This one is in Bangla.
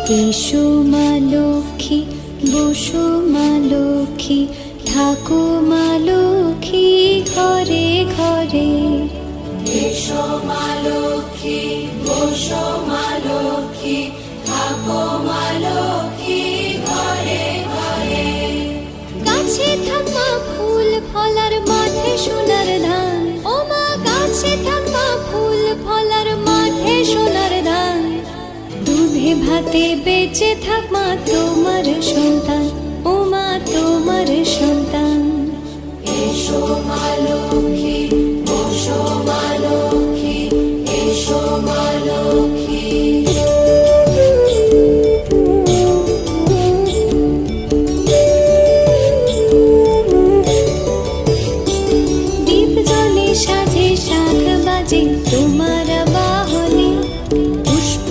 এসো মা লক্ষ্মী, বসো মা লক্ষ্মী, থাকো মা লক্ষ্মী ঘরে ঘরে। এসো মা লক্ষ্মী, বসো মা লক্ষ্মী, থাকো মা লক্ষ্মী ঘরে ঘরে। গাছে থাকা ফুল ফলার মাঠে সোনার ধান, ও মা গাছে থাকা ফুল ফলার মাঠে সোনার ধান। দুধে ভাতে বেঁচে থাক মা তোমার সন্তান, ও মা তোমার সন্তান। এসো মা লক্ষ্মী, বসো